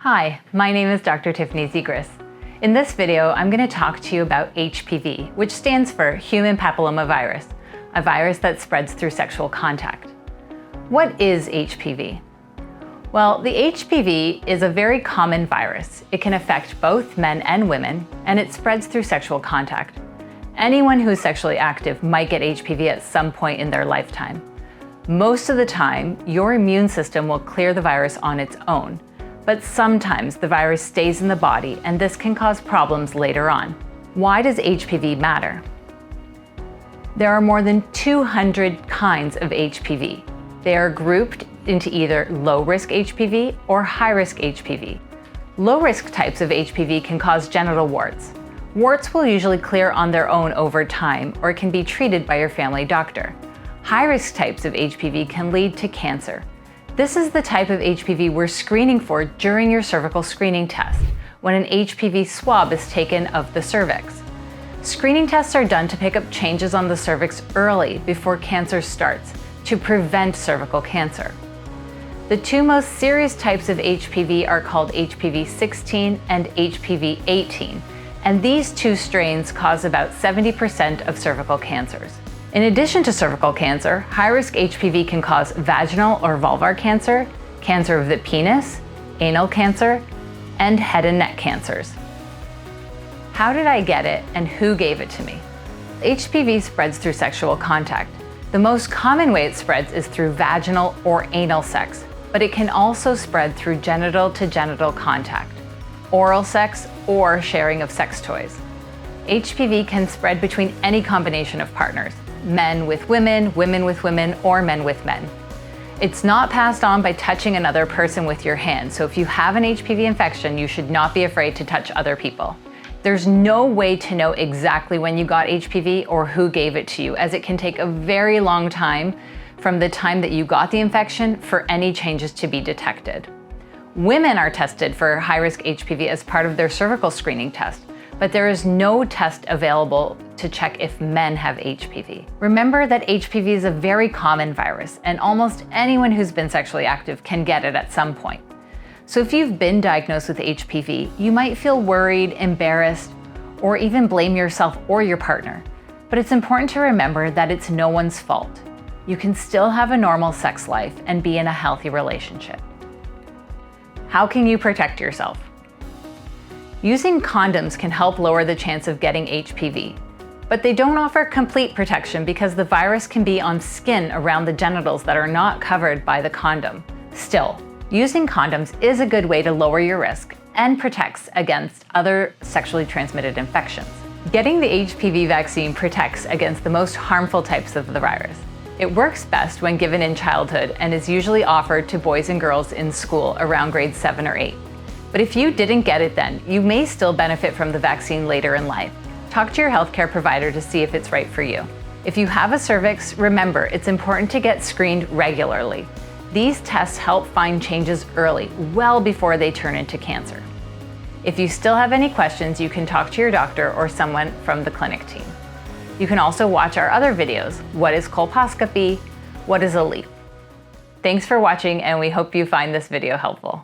Hi, my name is Dr. Tiffany Zegras. In this video, I'm going to talk to you about HPV, which stands for human papillomavirus, a virus that spreads through sexual contact. What is HPV? Well, the HPV is a very common virus. It can affect both men and women, and it spreads through sexual contact. Anyone who is sexually active might get HPV at some point in their lifetime. Most of the time, your immune system will clear the virus on its own, but sometimes the virus stays in the body and this can cause problems later on. Why does HPV matter? There are more than 200 kinds of HPV. They are grouped into either low-risk HPV or high-risk HPV. Low-risk types of HPV can cause genital warts. Warts will usually clear on their own over time or can be treated by your family doctor. High-risk types of HPV can lead to cancer. This is the type of HPV we're screening for during your cervical screening test, when an HPV swab is taken of the cervix. Screening tests are done to pick up changes on the cervix early before cancer starts, to prevent cervical cancer. The two most serious types of HPV are called HPV 16 and HPV 18, and these two strains cause about 70% of cervical cancers. In addition to cervical cancer, high-risk HPV can cause vaginal or vulvar cancer, cancer of the penis, anal cancer, and head and neck cancers. How did I get it and who gave it to me? HPV spreads through sexual contact. The most common way it spreads is through vaginal or anal sex, but it can also spread through genital-to-genital contact, oral sex, or sharing of sex toys. HPV can spread between any combination of partners, men with women, women with women, or men with men. It's not passed on by touching another person with your hand, so if you have an HPV infection, you should not be afraid to touch other people. There's no way to know exactly when you got HPV or who gave it to you, as it can take a very long time from the time that you got the infection for any changes to be detected. Women are tested for high-risk HPV as part of their cervical screening test, but there is no test available to check if men have HPV. Remember that HPV is a very common virus, and almost anyone who's been sexually active can get it at some point. So if you've been diagnosed with HPV, you might feel worried, embarrassed, or even blame yourself or your partner. But it's important to remember that it's no one's fault. You can still have a normal sex life and be in a healthy relationship. How can you protect yourself? Using condoms can help lower the chance of getting HPV, but they don't offer complete protection because the virus can be on skin around the genitals that are not covered by the condom. Still, using condoms is a good way to lower your risk and protects against other sexually transmitted infections. Getting the HPV vaccine protects against the most harmful types of the virus. It works best when given in childhood and is usually offered to boys and girls in school around grades 7 or 8. But if you didn't get it then, you may still benefit from the vaccine later in life. Talk to your healthcare provider to see if it's right for you. If you have a cervix, remember it's important to get screened regularly. These tests help find changes early, well before they turn into cancer. If you still have any questions, you can talk to your doctor or someone from the clinic team. You can also watch our other videos. What is colposcopy? What is a leaf? Thanks for watching, and we hope you find this video helpful.